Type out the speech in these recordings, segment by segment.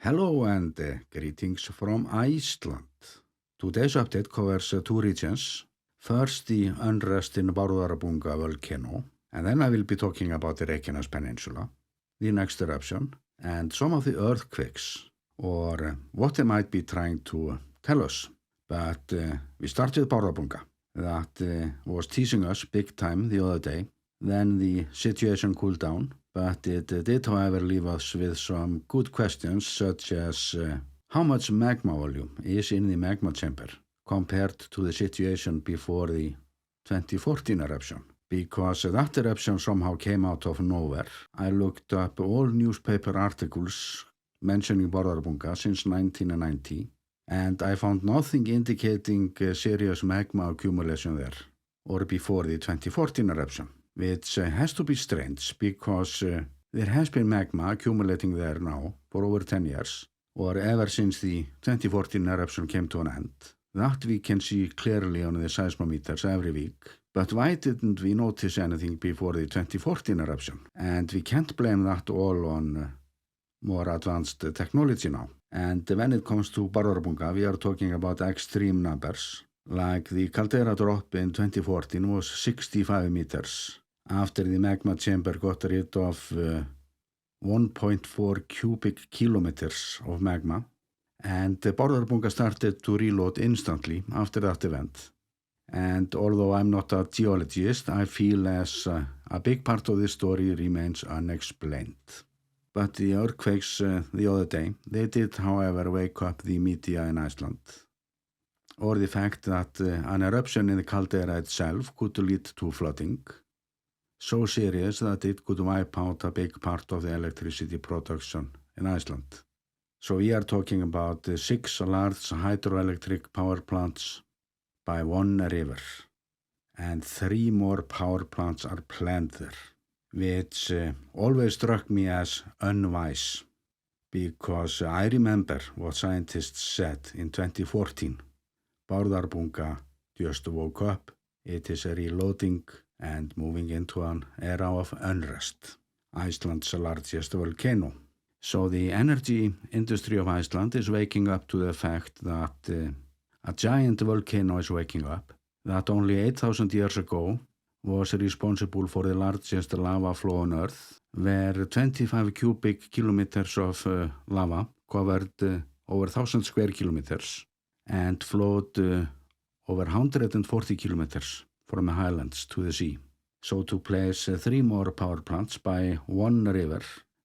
Hello and greetings from Iceland. Today's update covers two regions. First, the unrest in Bárðarbunga volcano, and then I will be talking about the Reykjanes Peninsula, the next eruption, and some of the earthquakes, or what they might be trying to tell us. But we start with Bárðarbunga. That was teasing us big time the other day. Then the situation cooled down, but it did, however, leave us with some good questions, such as how much magma volume is in the magma chamber compared to the situation before the 2014 eruption. Because that eruption somehow came out of nowhere. I looked up all newspaper articles mentioning Bárðarbunga since 1990, and I found nothing indicating serious magma accumulation there, or before the 2014 eruption. Which has to be strange because there has been magma accumulating there now for over 10 years, or ever since the 2014 eruption came to an end. That we can see clearly on the seismometers every week. But why didn't we notice anything before the 2014 eruption? And we can't blame that all on more advanced technology now. And when it comes to Bárðarbunga, we are talking about extreme numbers. Like the caldera drop in 2014 was 65 meters. After the magma chamber got rid of 1.4 cubic kilometers of magma, and Bárðarbunga started to reload instantly after that event. And although I'm not a geologist, I feel as a big part of this story remains unexplained. But the earthquakes the other day, they did, however, wake up the media in Iceland. Or the fact that an eruption in the caldera itself could lead to flooding, so serious that it could wipe out a big part of the electricity production in Iceland. So we are talking about 6 large hydroelectric power plants by one river, and 3 more power plants are planned there, which always struck me as unwise, because I remember what scientists said in 2014. Bárðarbunga just woke up, it is reloading and moving into an era of unrest. Iceland's largest volcano. So the energy industry of Iceland is waking up to the fact that a giant volcano is waking up, that only 8,000 years ago was responsible for the largest lava flow on Earth, where 25 cubic kilometers of lava covered over 1,000 square kilometers and flowed over 140 kilometers from the highlands to the sea. So to place 3 more power plants by one river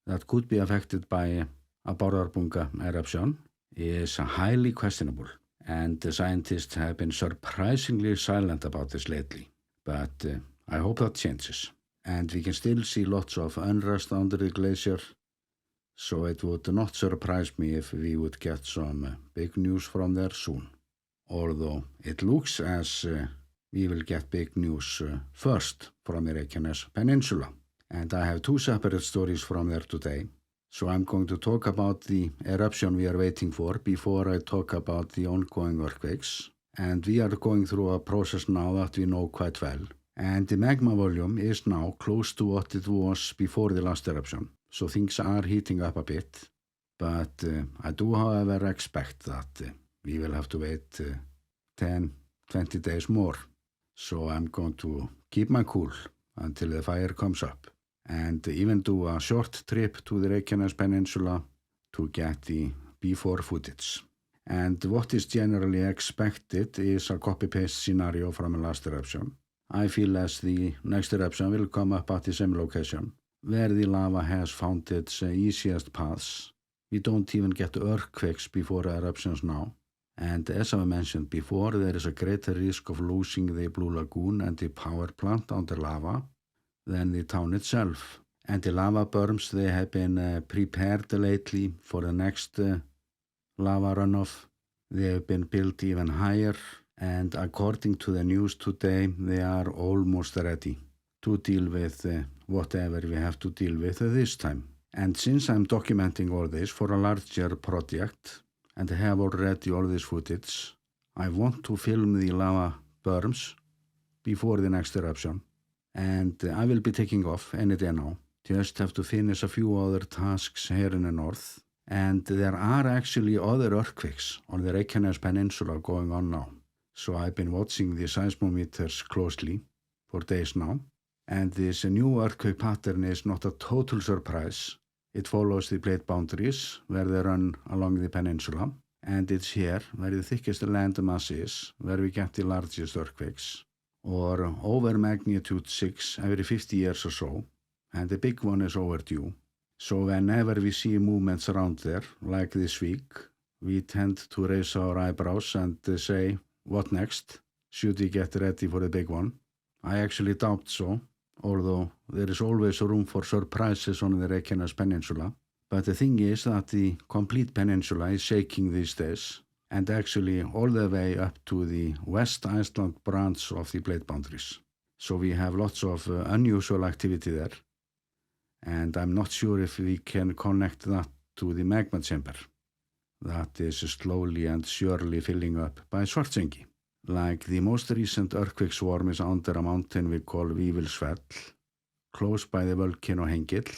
that could be affected by a Bárðarbunga eruption is highly questionable, and the scientists have been surprisingly silent about this lately. But I hope that changes. And we can still see lots of unrest under the glacier, so it would not surprise me if we would get some big news from there soon. Although it looks as we will get big news first from the Reykjanes Peninsula. And I have 2 separate stories from there today. So I'm going to talk about the eruption we are waiting for before I talk about the ongoing earthquakes. And we are going through a process now that we know quite well. And the magma volume is now close to what it was before the last eruption. So things are heating up a bit. But I do, however, expect that we will have to wait 10, 20 days more. So I'm going to keep my cool until the fire comes up, and even do a short trip to the Reykjanes Peninsula to get the before footage. And what is generally expected is a copy-paste scenario from the last eruption. I feel as the next eruption will come up at the same location, where the lava has found its easiest paths. We don't even get earthquakes before eruptions now. And as I mentioned before, there is a greater risk of losing the Blue Lagoon and the power plant under lava than the town itself. And the lava berms, they have been prepared lately for the next lava runoff. They have been built even higher, and according to the news today, they are almost ready to deal with whatever we have to deal with this time. And since I'm documenting all this for a larger project, and have already all this footage, I want to film the lava berms before the next eruption. And I will be taking off any day now. Just have to finish a few other tasks here in the north. And there are actually other earthquakes on the Reykjanes Peninsula going on now. So I've been watching the seismometers closely for days now. And this new earthquake pattern is not a total surprise. It follows the plate boundaries where they run along the peninsula. And it's here where the thickest land mass is, where we get the largest earthquakes, or over magnitude 6 every 50 years or so. And the big one is overdue. So whenever we see movements around there, like this week, we tend to raise our eyebrows and say, what next? Should we get ready for the big one? I actually doubt so, although there is always room for surprises on the Reykjanes Peninsula. But the thing is that the complete peninsula is shaking these days, and actually all the way up to the West Iceland branch of the plate boundaries. So we have lots of unusual activity there. And I'm not sure if we can connect that to the magma chamber that is slowly and surely filling up by Svartsengi. Like the most recent earthquake swarm is under a mountain we call Vífilsfell, close by the volcano Hengill.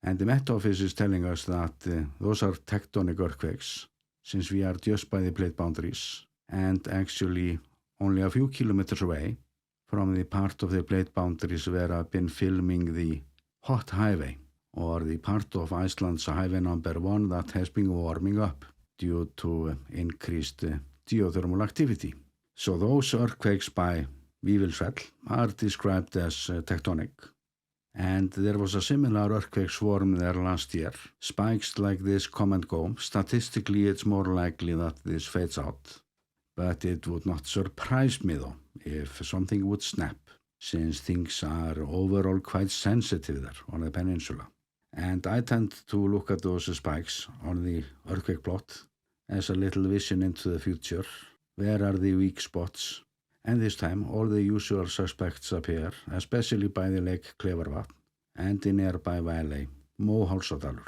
And the Met Office is telling us that those are tectonic earthquakes, since we are just by the plate boundaries, and actually only a few kilometers away from the part of the plate boundaries where I've been filming the Hot Highway, or the part of Iceland's highway number 1 that has been warming up due to increased geothermal activity. So those earthquakes by Vífilsfell are described as tectonic. And there was a similar earthquake swarm there last year. Spikes like this come and go. Statistically, it's more likely that this fades out. But it would not surprise me, though, if something would snap, since things are overall quite sensitive there on the peninsula. And I tend to look at those spikes on the earthquake plot as a little vision into the future. Where are the weak spots? And this time, all the usual suspects appear, especially by the Lake Klefarvatn and the nearby valley, Móhálsadalur.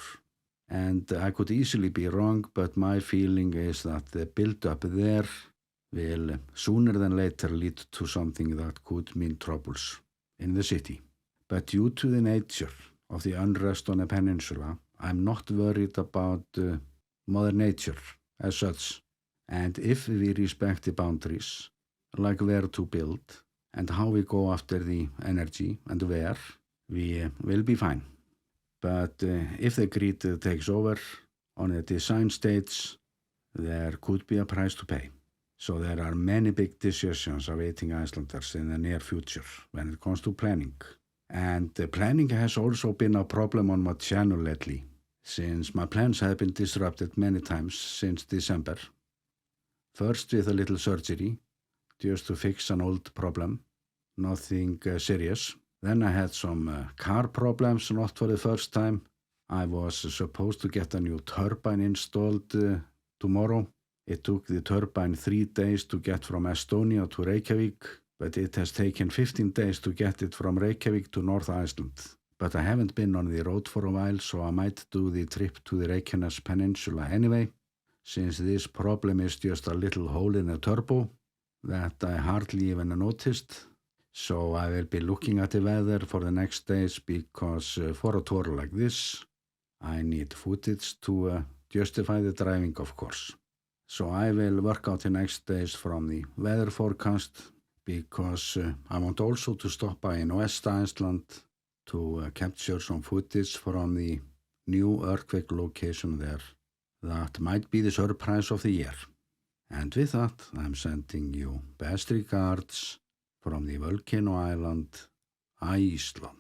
And I could easily be wrong, but my feeling is that the build-up there will sooner than later lead to something that could mean troubles in the city. But due to the nature of the unrest on the peninsula, I'm not worried about Mother Nature as such. And if we respect the boundaries, like where to build and how we go after the energy and where, we will be fine. But if the greed takes over on the design stage, there could be a price to pay. So there are many big decisions awaiting Icelanders in the near future when it comes to planning. And the planning has also been a problem on my channel lately, since my plans have been disrupted many times since December. First with a little surgery, just to fix an old problem, nothing serious. Then I had some car problems, not for the first time. I was supposed to get a new turbine installed tomorrow. It took the turbine 3 days to get from Estonia to Reykjavik, but it has taken 15 days to get it from Reykjavik to North Iceland. But I haven't been on the road for a while, so I might do the trip to the Reykjanes Peninsula anyway, since this problem is just a little hole in the turbo that I hardly even noticed. So I will be looking at the weather for the next days, because for a tour like this, I need footage to justify the driving, of course. So I will work out the next days from the weather forecast, because I want also to stop by in West Iceland to capture some footage from the new earthquake location there. That might be the surprise of the year. And with that, I'm sending you best regards from the volcano island, Iceland.